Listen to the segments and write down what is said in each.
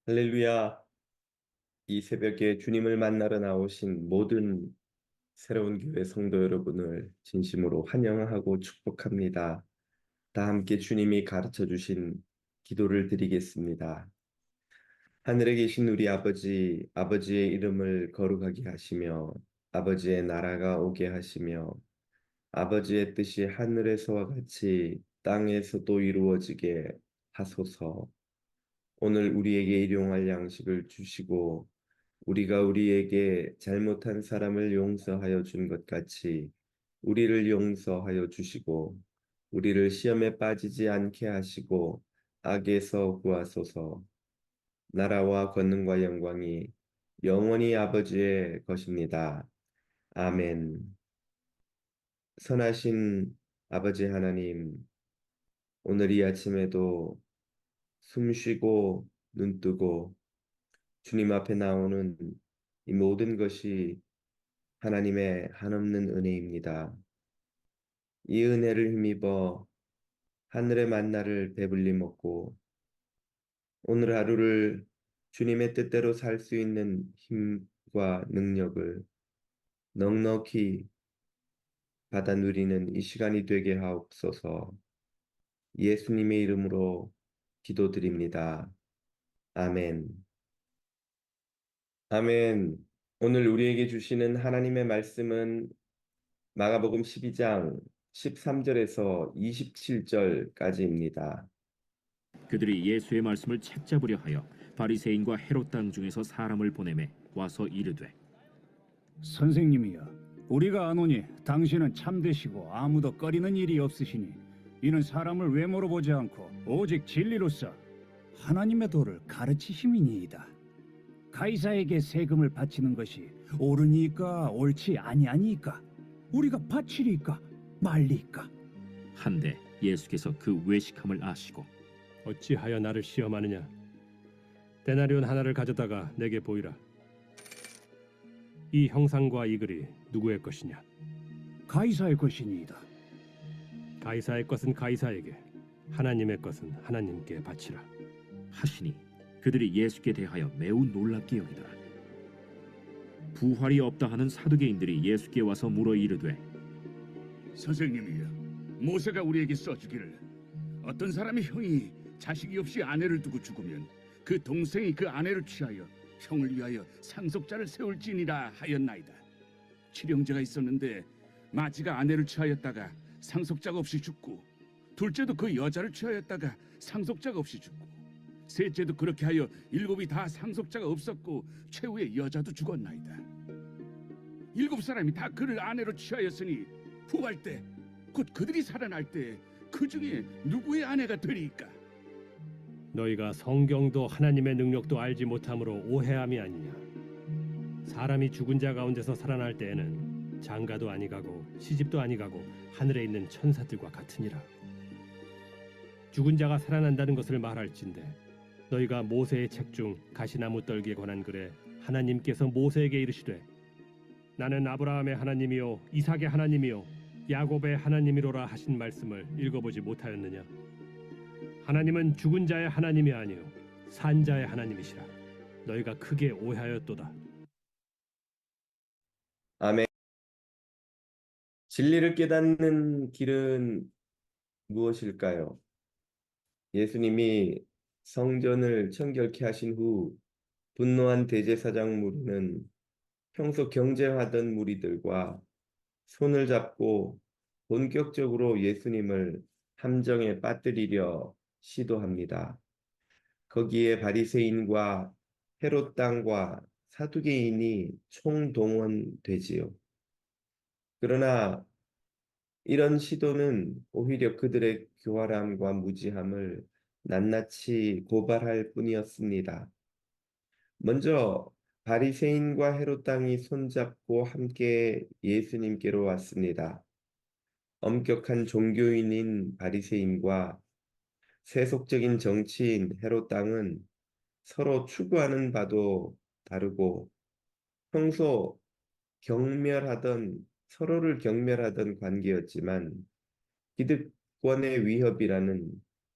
할렐루야. 이 새벽에 주님을 만나러 나오신 모든 새로운 교회 성도 여러분을 진심으로 환영하고 축복합니다. 다 함께 주님이 가르쳐 주신 기도를 드리겠습니다. 하늘에 계신 우리 아버지, 아버지의 이름을 거룩하게 하시며 아버지의 나라가 오게 하시며 아버지의 뜻이 하늘에서와 같이 땅에서도 이루어지게 하소서. 오늘 우리에게 일용할 양식을 주시고 우리가 우리에게 잘못한 사람을 용서하여 준 것 같이 우리를 용서하여 주시고 우리를 시험에 빠지지 않게 하시고 악에서 구하소서. 나라와 권능과 영광이 영원히 아버지의 것입니다. 아멘. 선하신 아버지 하나님, 오늘 이 아침에도 숨 쉬고 눈 뜨고 주님 앞에 나오는 이 모든 것이 하나님의 한없는 은혜입니다. 이 은혜를 힘입어 하늘의 만나를 배불리 먹고 오늘 하루를 주님의 뜻대로 살 수 있는 힘과 능력을 넉넉히 받아 누리는 이 시간이 되게 하옵소서. 예수님의 이름으로 기도드립니다. 아멘. 아멘. 오늘 우리에게 주시는 하나님의 말씀은 마가복음 12장 13절에서 27절까지입니다. 그들이 예수의 말씀을 책잡으려 하여 바리새인과 헤롯 당 중에서 사람을 보내매 와서 이르되 선생님이여, 우리가 아노니 당신은 참되시고 아무도 꺼리는 일이 없으시니 이는 사람을 외모로 보지 않고 오직 진리로서 하나님의 도를 가르치심이니이다. 가이사에게 세금을 바치는 것이 옳으니까 옳지 아니하니까 우리가 바치리까 말리까. 한데 예수께서 그 외식함을 아시고 어찌하여 나를 시험하느냐? 데나리온 하나를 가져다가 내게 보이라. 이 형상과 이 글이 누구의 것이냐? 가이사의 것이니이다. 가이사의 것은 가이사에게, 하나님의 것은 하나님께 바치라. 하시니 그들이 예수께 대하여 매우 놀랍게 여기더라. 부활이 없다 하는 사두개인들이 예수께 와서 물어 이르되 선생님이여, 모세가 우리에게 써주기를 어떤 사람의 형이 자식이 없이 아내를 두고 죽으면 그 동생이 그 아내를 취하여 형을 위하여 상속자를 세울지니라 하였나이다. 칠형제가 있었는데 마지가 아내를 취하였다가 상속자가 없이 죽고, 둘째도 그 여자를 취하였다가 상속자가 없이 죽고, 셋째도 그렇게 하여 일곱이 다 상속자가 없었고 최후의 여자도 죽었나이다. 일곱 사람이 다 그를 아내로 취하였으니 부활 때 곧 그들이 살아날 때 그 중에 누구의 아내가 되리까? 너희가 성경도 하나님의 능력도 알지 못함으로 오해함이 아니냐? 사람이 죽은 자 가운데서 살아날 때에는 장가도 아니가고 시집도 아니가고 하늘에 있는 천사들과 같으니라. 죽은 자가 살아난다는 것을 말할진대 너희가 모세의 책 중 가시나무 떨기에 관한 글에 하나님께서 모세에게 이르시되 나는 아브라함의 하나님이요 이삭의 하나님이요 야곱의 하나님이로라 하신 말씀을 읽어보지 못하였느냐? 하나님은 죽은 자의 하나님이 아니요 산 자의 하나님이시라. 너희가 크게 오해하였도다. 아멘. 진리를 깨닫는 길은 무엇일까요? 예수님이 성전을 청결케 하신 후 분노한 대제사장 무리는 평소 경쟁하던 무리들과 손을 잡고 본격적으로 예수님을 함정에 빠뜨리려 시도합니다. 거기에 바리새인과 헤롯 당과 사두개인이 총동원되지요. 그러나 이런 시도는 오히려 그들의 교활함과 무지함을 낱낱이 고발할 뿐이었습니다. 먼저 바리새인과 헤롯 당이 손잡고 함께 예수님께로 왔습니다. 엄격한 종교인인 바리새인과 세속적인 정치인 헤롯 당은 서로 추구하는 바도 다르고 평소 서로를 경멸하던 관계였지만 기득권의 위협이라는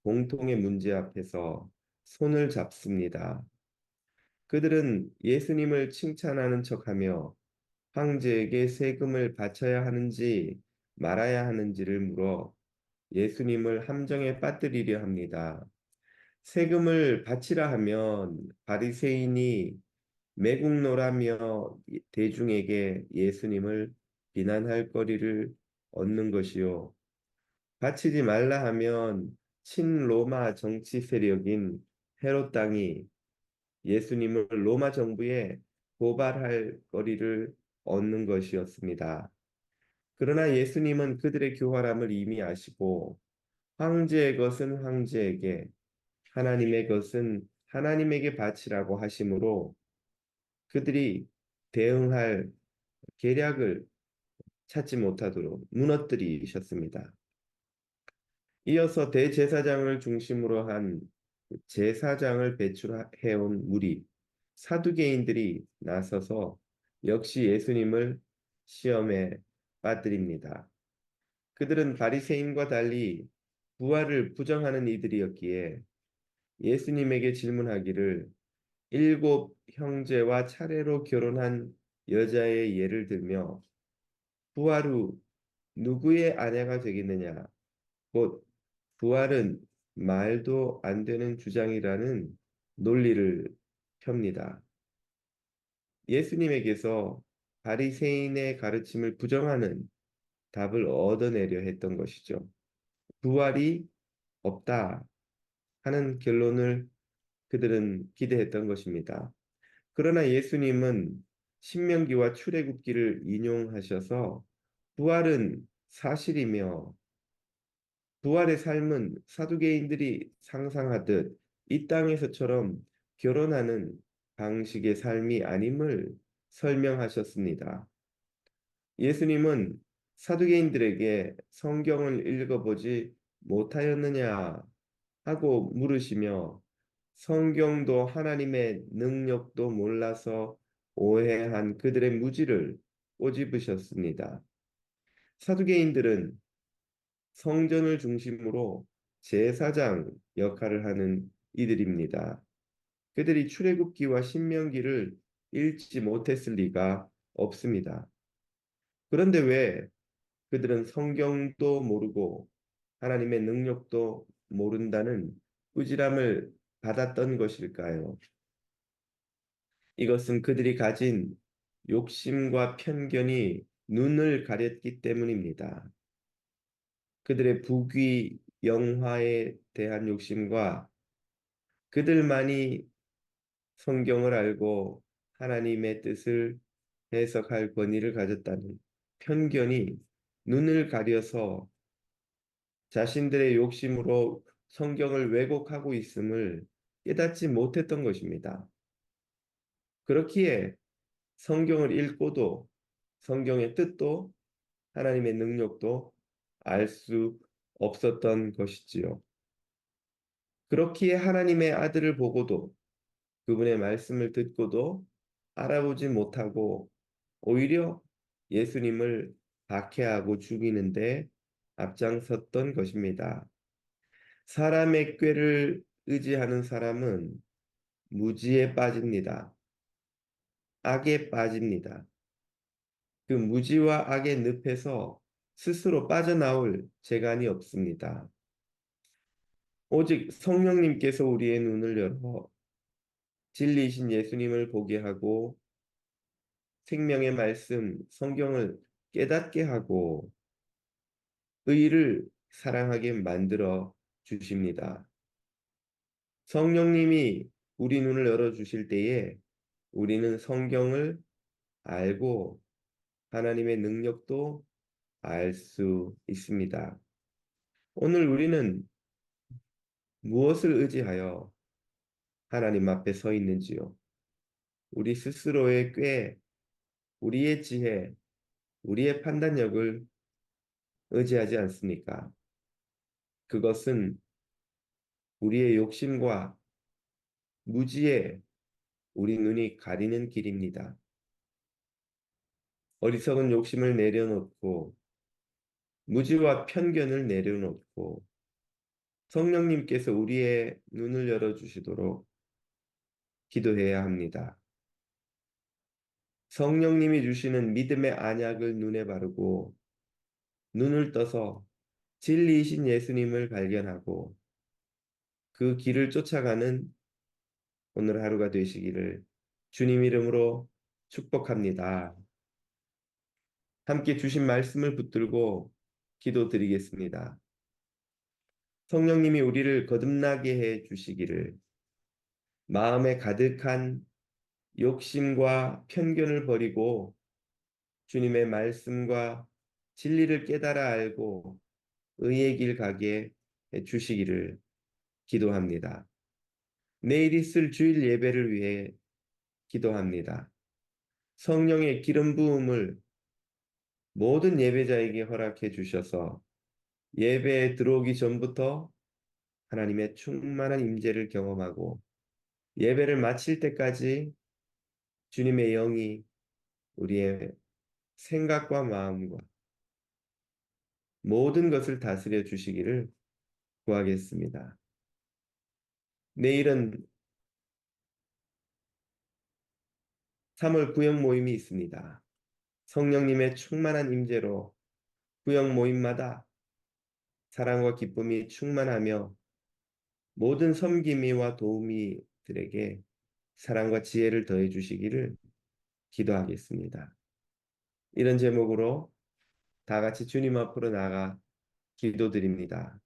공통의 문제 앞에서 손을 잡습니다. 그들은 예수님을 칭찬하는 척하며 황제에게 세금을 바쳐야 하는지 말아야 하는지를 물어 예수님을 함정에 빠뜨리려 합니다. 세금을 바치라 하면 바리새인이 매국노라며 대중에게 예수님을 비난할 거리를 얻는 것이요. 바치지 말라 하면 친로마 정치 세력인 헤롯 당이 예수님을 로마 정부에 고발할 거리를 얻는 것이었습니다. 그러나 예수님은 그들의 교활함을 이미 아시고 황제의 것은 황제에게 하나님의 것은 하나님에게 바치라고 하심으로 그들이 대응할 계략을 찾지 못하도록 무너뜨리셨습니다. 이어서 대제사장을 중심으로 한 제사장을 배출해온 무리 사두개인들이 나서서 역시 예수님을 시험에 빠뜨립니다. 그들은 바리새인과 달리 부활을 부정하는 이들이었기에 예수님에게 질문하기를 일곱 형제와 차례로 결혼한 여자의 예를 들며 부활 후 누구의 아내가 되겠느냐? 곧 부활은 말도 안 되는 주장이라는 논리를 펴니다. 예수님에게서 바리새인의 가르침을 부정하는 답을 얻어내려 했던 것이죠. 부활이 없다 하는 결론을 그들은 기대했던 것입니다. 그러나 예수님은 신명기와 출애굽기를 인용하셔서 부활은 사실이며 부활의 삶은 사두개인들이 상상하듯 이 땅에서처럼 결혼하는 방식의 삶이 아님을 설명하셨습니다. 예수님은 사두개인들에게 성경을 읽어보지 못하였느냐 하고 물으시며 성경도 하나님의 능력도 몰라서 오해한 그들의 무지를 꼬집으셨습니다. 사두개인들은 성전을 중심으로 제사장 역할을 하는 이들입니다. 그들이 출애굽기와 신명기를 읽지 못했을 리가 없습니다. 그런데 왜 그들은 성경도 모르고 하나님의 능력도 모른다는 꾸지람을 받았던 것일까요? 이것은 그들이 가진 욕심과 편견이 눈을 가렸기 때문입니다. 그들의 부귀, 영화에 대한 욕심과 그들만이 성경을 알고 하나님의 뜻을 해석할 권위를 가졌다는 편견이 눈을 가려서 자신들의 욕심으로 성경을 왜곡하고 있음을 깨닫지 못했던 것입니다. 그렇기에 성경을 읽고도 성경의 뜻도 하나님의 능력도 알 수 없었던 것이지요. 그렇기에 하나님의 아들을 보고도 그분의 말씀을 듣고도 알아보지 못하고 오히려 예수님을 박해하고 죽이는데 앞장섰던 것입니다. 사람의 꾀를 의지하는 사람은 무지에 빠집니다. 악에 빠집니다. 그 무지와 악의 늪에서 스스로 빠져나올 재간이 없습니다. 오직 성령님께서 우리의 눈을 열어 진리이신 예수님을 보게 하고 생명의 말씀, 성경을 깨닫게 하고 의를 사랑하게 만들어 주십니다. 성령님이 우리 눈을 열어 주실 때에 우리는 성경을 알고 하나님의 능력도 알 수 있습니다. 오늘 우리는 무엇을 의지하여 하나님 앞에 서 있는지요? 우리 스스로의 꾀, 우리의 지혜, 우리의 판단력을 의지하지 않습니까? 그것은 우리의 욕심과 무지에 우리 눈이 가리는 길입니다. 어리석은 욕심을 내려놓고 무지와 편견을 내려놓고 성령님께서 우리의 눈을 열어주시도록 기도해야 합니다. 성령님이 주시는 믿음의 안약을 눈에 바르고 눈을 떠서 진리이신 예수님을 발견하고 그 길을 쫓아가는 오늘 하루가 되시기를 주님 이름으로 축복합니다. 함께 주신 말씀을 붙들고 기도드리겠습니다. 성령님이 우리를 거듭나게 해 주시기를, 마음에 가득한 욕심과 편견을 버리고 주님의 말씀과 진리를 깨달아 알고 의의 길 가게 해 주시기를 기도합니다. 내일 있을 주일 예배를 위해 기도합니다. 성령의 기름 부음을 모든 예배자에게 허락해 주셔서 예배에 들어오기 전부터 하나님의 충만한 임재를 경험하고 예배를 마칠 때까지 주님의 영이 우리의 생각과 마음과 모든 것을 다스려 주시기를 구하겠습니다. 내일은 3월 구역 모임이 있습니다. 성령님의 충만한 임재로 구역 모임마다 사랑과 기쁨이 충만하며 모든 섬김이와 도우미들에게 사랑과 지혜를 더해 주시기를 기도하겠습니다. 이런 제목으로 다 같이 주님 앞으로 나가 기도드립니다.